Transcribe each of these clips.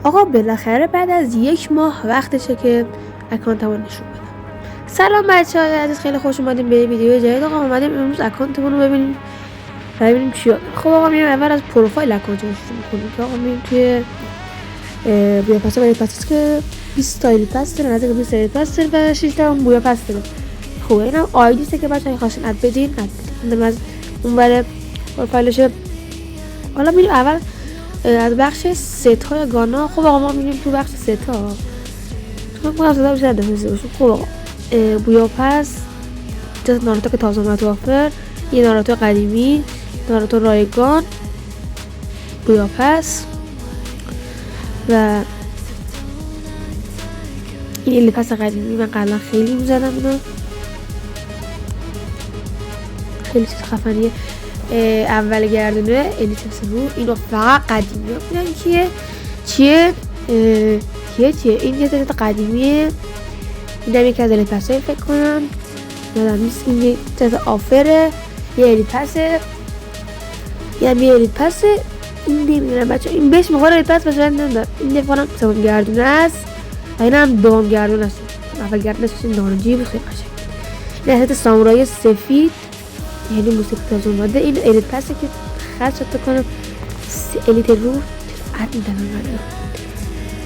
آقا بالاخره بعد از 1 ماه وقتشه که اکانتمو نشون بدم. سلام بچه‌های عزیز، خیلی خوش اومدیم به ویدیو جدید. آقا اومدیم امروز اکانتمون رو ببینیم چی شد. خب آقا میایم اول از پروفایل اکانت رو شروع کنیم که آقا میایم توی بویا پاس برای پاس که 20 تا پاس داره، نزدیک 20 تا پاس داره و 6 تا بویا پاس داره. خب اینم آیدیه که بچه‌ها خواستین اد بدین. از اون برای پروفایلش. حالا میریم اول از بخش ست های گانا. خب آقا ما میریم تو بخش ست ها. خب ما اصلا بیشتر دفعه باشیم. خب آقا بویا پس جز ناروتو که تازه اومد تو آفر، یه ناروتو قدیمی، ناروتو رایگان، بویا پس و این الی پس قدیمی. من قبلا خیلی میزدم اینا، خیلی چیز خفنیه. اول گردونه الی پس رو اینو فقط قدیمی بودن. چیه این یه تا قدیمیه. اینم یکی از الی پس‌های فکر کنم، یادم نیست. این یه تا آفره، یه الی پسه، یه الی پسه. این نمیدونم بچه این بهش میخوره الی پس بشه. نمیدونم این دفعه سوم گردونه است و این هم دوم گردونه است. اول گردونه است نارنجی بود، خیلی قشنگ. این حالت سامورایی سفید، یعنی موسیقی تازه اومده. این الی پسه که خاص شده کنم الیت رو عد میدن من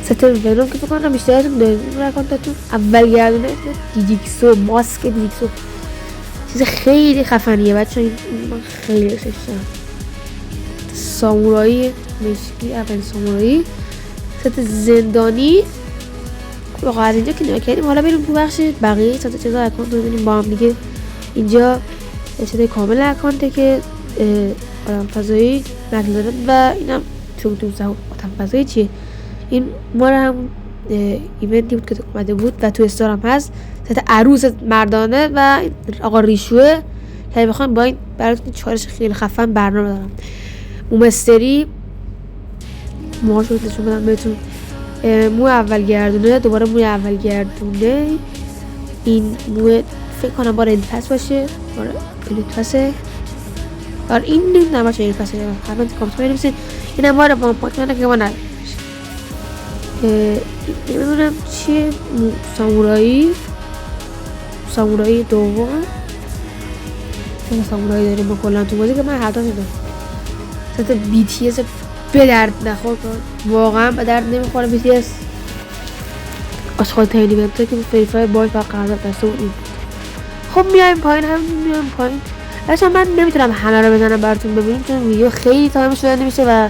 ست ونوم که فکر کنم بیشتر ازم داریم اکانتاتون. اول گردونه دیجیکسو، ماسک دیجیکسو چیز خیلی خفنیه بچه. این من خیلی دوستش دارم. سامورایی مشکی، اول سامورایی، ست زندانی. خب از اینجا که نگاه کردیم حالا بریم تو بخش بقیه ست چیزا اکانت رو ببینیم با هم دیگه. اینجا ست کامل اکانته که آدم فضایی نقل دارن و اینم چون تو آدم فضایی چیه. این مال هم ایونتی بود که اومده بود و تو استارم هست. ست عروس مردانه و آقا ریشوه که بخوام با این براتون چالش خیلی خفن برنامه دارم. مومستری موهاش رو نشون بدم بهتون. مو اول گردونه، دوباره مو اول گردونه. این مو فکر کنم بار الی پس باشه، بار الی پسه. آره این نمیدونم باشه الی پسه، حتما تو کامنت بنویسید. این هم بار وان پوینت منه که ما نداریم. نمیدونم چیه. سامورایی دوم. سامورایی داریم با کلان تو بازی که من هر دو میدونم. ست بی تی اس به درد نخور واقعا به درد نمیخوره. بی تی اس آشغال ترین ایونته که فری فایر باید و قرارداد بسته بود. خب میایم پایین. اصلا من نمیتونم همه رو بزنم براتون ببینیم چون ویدیو خیلی تایم شده نمیشه و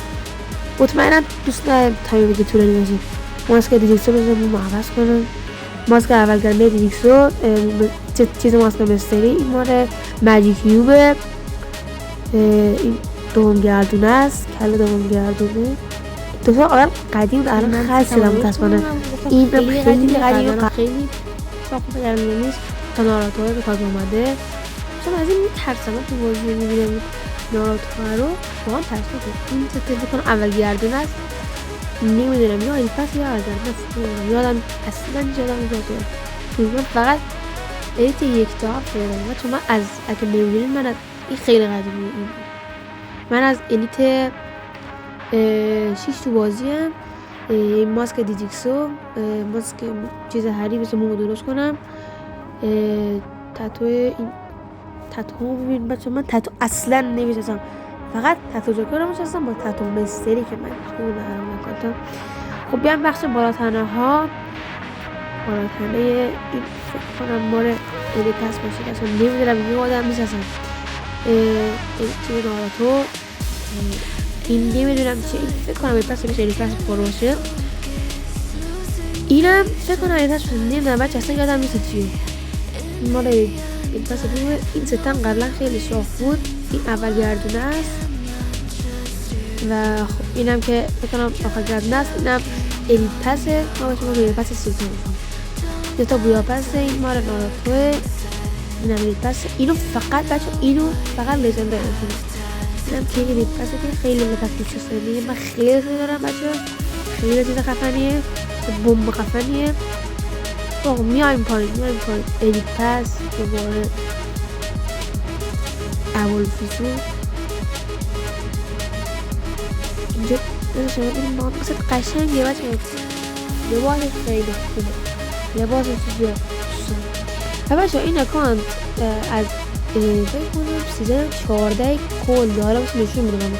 مطمئنا دوست ندارم تایم ویدیو طولانی بشه. ماسک دیجیکسو بزنم عوض کنم. ماسک اول گرده دیجیکسو، چیز ماسک مستری. این ماره ماجیک کیوبه. این دوم گردونه است، کله دوم گردونه. دو تا آدم قدیم الان خاص شدم متاسفانه. این خیلی قدیم خیلی ساخته گردونه نیست. تا ناراتوها به کار اومده. چون از این میترسم تو بازی میبینم ناراتوها رو با هم ترسم. این ست کنم اول گردونه است. نمیدونم یا این پس یا ازم یادم اصلا من فقط الیت یک تا هم فیرم و چون من از اگه نمیدونیم من از این خیلی قدیمیه. من از الیت 6 تو بازی هم. ماسک دیجیکسو، ماسک چیز هری مثل مومو درست کنم. تاتو ببین بچه من تاتو اصلا نمیشستم، فقط تاتو جوکر رو میشستم با تاتو مستری که من خیلی نرم نکردم. خب بیام بخش بالاتنه ها. بالاتنه این فکر کنم مال الی پس باشه اصلا نمیدونم یه آدم میشستم. این ناراتو این نمیدونم چه. این فکر کنم الی پس میشه الی پس باشه. اینم فکر کنم الی پس نمیدونم بچه اصلا یادم نیست چیه. این مال الی پس دومه. این ستم قبلا خیلی شاخ بود. این اول گردونه است و خب اینم که فکر کنم آخر گردونه است. اینم الی پسه. ما باشیم الی پس سیزده میشم. دو تا بویا پسه. این مال ناراتوه. اینم الی پسه. اینو فقط بچه اینو فقط لیجند دارم. اینم که الی پسه که خیلی الی پس دوست دارم. من خیلی دوست دارم بچه. خیلی چیز خفنیه، بمب خفنیه. آقا میایم پایین. الی پس دوباره اول فیزو. اینجا این شما این مانکست قشنگه بچه، لباسش خیلی خوبه، لباسش چیزی و بچه این اکانت از بکنم سیزن 14 کل داره بس نشون میدونم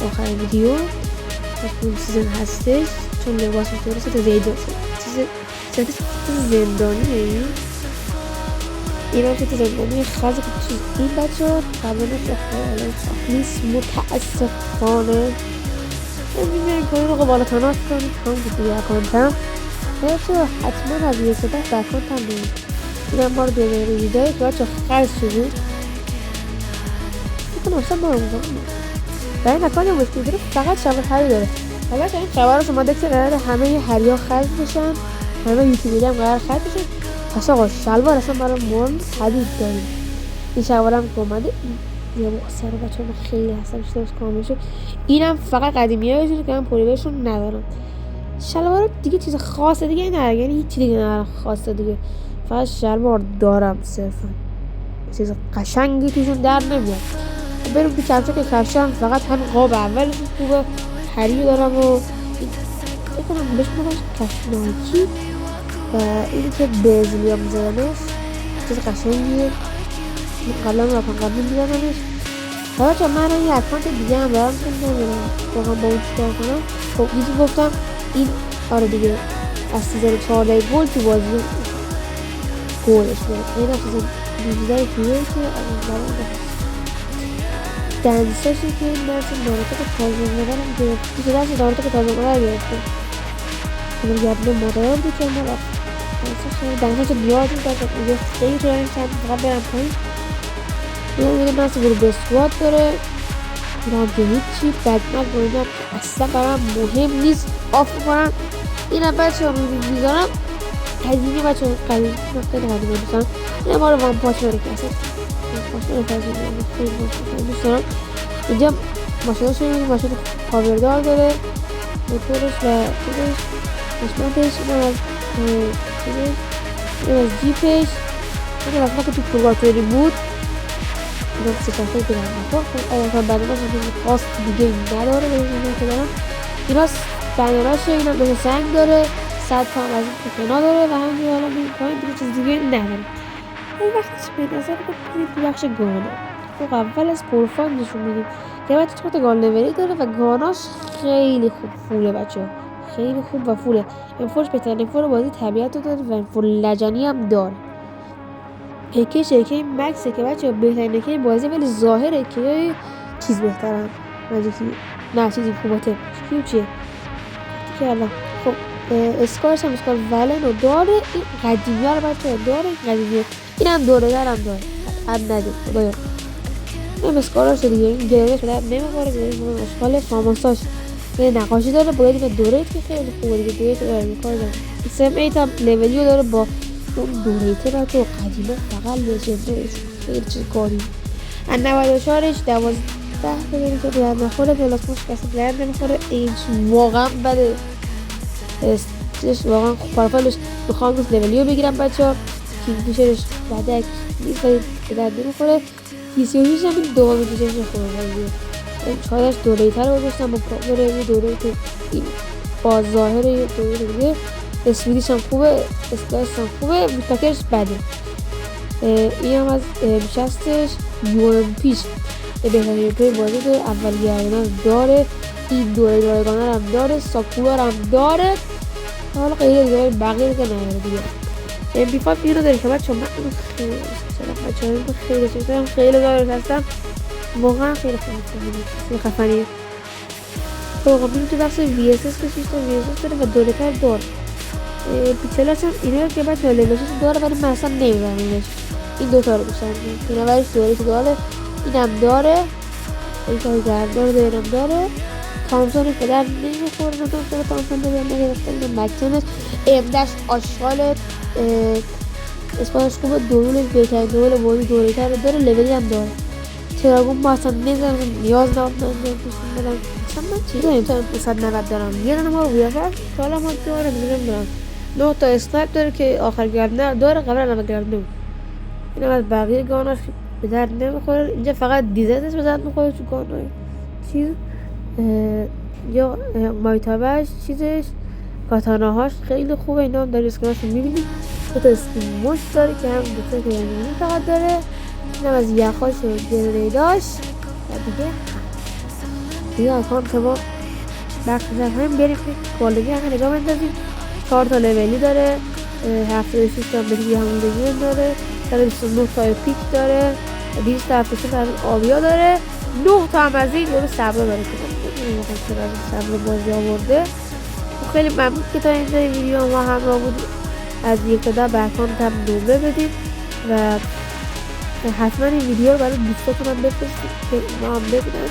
آخر ویدیو اون سیزن هستش چون لباس میتونه ست زندانی این هم ست زندانی خاص کچی این بچه قبلش نیست متاسفانه نمیدونم کنین رو بالا تناس کنید هم دیگه اکانتم بچه حتما از یه سپس به اکانتم بید این هم بار 2018 که بچه خرس شده بکنم اصلا بارو میکنم و این اکانت مشکل داره فقط شبه هری داره و بچه این خبر رو شما دکته قراره همه یه هری ها خرس بشن همه یوتیوبری هم قرار خرس بشن پس آقا شلوار اصلا برای مورد حدید داریم این شلوار هم که اومده یه بخصه رو بچه من خیلی هستم شده کامل شد اینم فقط قدیمی ها بشونه که من پولیبرشون ندارم شلوار دیگه چیز خاصه دیگه ندارم یعنی هیچی دیگه ندارم خاصه دیگه فقط شلوار دارم صرفا چیز قشنگی توشون در نمیاد بریم تو کفشه که کفشه هم فقط هم قاب اولش خوبه هری دارم و بکنم بهش بگم کفش نایکی و اینی که بزلی هم زدنش چیز قشنگیه قبلا رفت قبلی دیدمش و بچه من یه اکانت دیگه هم دارم که نمیدونم واقعا با اون چیکار کنم خب دیگه گفتم این آره دیگه از سیزن 14 گل تو بازی گلش بود این از سیزن 12 فیلم که دنساشی که این درس نارتا که تازه مدن هم گرفت دیگه درس نارتا که تازه مدن گرفته کنم گرده مدرم بود که من دنساش بیاد این درس اونجا خیلی ترانیم چند فقط برم پایین این هم میگه ناسی برو بسوات داره این هم که هیچی بدمک باید اصلا برام مهم نیست آف میکنم این هم بچه هم میذارم قدیمی بچه هم قدیمی من خیلی قدیمی دوستم این هم ما رو وان پاچ بره که اصلا خیلی دوست دارم اینجا ماشیناش رو میدیم ماشین پاوردار داره موتورش و خودش قسمتش این از جیپش این وقتا که تو پرگاتوری بود این هم سکرفه که دارم اگر بدناش خواست دیگه نداره بزنیم که دارم این هاست بندراشه این هم مثل سنگ داره 100 پام از این فنا داره و همینجور حالا پایین دیگه چیز دیگه نداره این وقتش به نظر بکنید تو بخش گانا خب اول از پروفایل نشون میدیم که باید چطور گان لولی داره و گاناش خیلی خوب فوله بچه ها خیلی خوب و فوله انفورش بهترین انفور بازی طبیعت رو داره و انفور لجنی هم داره اکیش اکی مکسه که بچه ها بهترین اکی بازی ولی ظاهر اکی چیز بهترن نه چیزی خوباته چیه کردم خب اسکارش هم اسکار ولن رو داره این قدیمی ها رو بچه داره این قدیمی ها این هم دوره در هم داره اب نده خدایا این اسکاراش دیگه این گره شده نمیخوره گره اشکال فاماساش این نقاشی داره باید این دوره که خیلی خوبه دیگه دوره که داره میکار داره سم ایت هم لیولی رو داره با اون دوره که بچه و قدیمه فقط لجنده خیلی چیز کاری از 94ش 12 بگیری که بلند نخوره پلاسماش کسی بلند نمیخوره ایش واقعا بده واقعا پروفایلش میخوام روز لیولی رو بگیرم بچه ها کینگ فیشرش بعدک نیست ولی به درد نمیخوره TCOهیش هم این دومی فیشرش نخوره این چهارش دوره تر رو بشتم با پاور یه دوره که با ظاهر یه دوره دیگه اسویدیش هم خوبه اسکایش هم خوبه بیتاکرش بده این هم از بشستش UMPش بهترین توی بازی داره اول گردانه داره این دوره رایگانه هم داره ساکورا هم داره حالا قیده دیگه بقیه دیگه نداره دیگه MP5 اینو داره که بچه من اینو خیلی دوست بچه اینو خیلی دوست دارم خیلی داره هستم واقعا خیلی خفنیه واقعا میریم تو بخش VSS که شیشتا VSS داره و دوره تر داره پیکسلاش هم اینو که بچه لیوشش داره ولی من اصلا نمیدونم این دوتا رو بشن این اولش دوره که داره این هم داره این که گردار داره این هم داره تامسون پدر نمیخوره نداره تامسون داره نگرفته این مکتونش امدش آشغال اسپانش خوبه دورولش بهترین دورول بازی دوره تر داره لیولی هم داره تراگون با اصلا نمیزنم نیاز نام بدم اصلا من چی داریم تا 190 دارم یه دانه ما رو بیافر حالا ما داره میگم دارم 9 تا اسنایپ داره که آخر گردنه داره قبل همه گردنه این هم از بقیه گاناش به درد نمیخوره اینجا فقط دیزایتش به درد میخوره تو گانای چیز یا مایتابش چیزش کاتاناهاش خیلی خوبه. اینا هم داری اسکناش رو میبینید. دو تا اسکین موش داره که هم دو تا گرنینی فقط داره. این هم از یخاش و گریداش و دیگه اکانت ما بخشش هم بریم که کالگی هم نگاه بندازیم. 4 تا لولی داره، 76 تا بگی هموندگی داره، 129 تا پیک داره، 276 تا آبیا داره، 9 تا هم از این داره صبر داره که نمیدونم چرا از صبر بازی آورده. خیلی ممنون که تا اینجا ویدیو ما همراه بودید. از یک تا 10 به اکانت هم نمره بدید و حتما این ویدیو رو برای دوستاتون هم بفرستید که ما هم ببینن.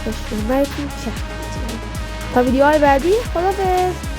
خوشنامتون شهر تا ویدیوهای بعدی. خداحافظ.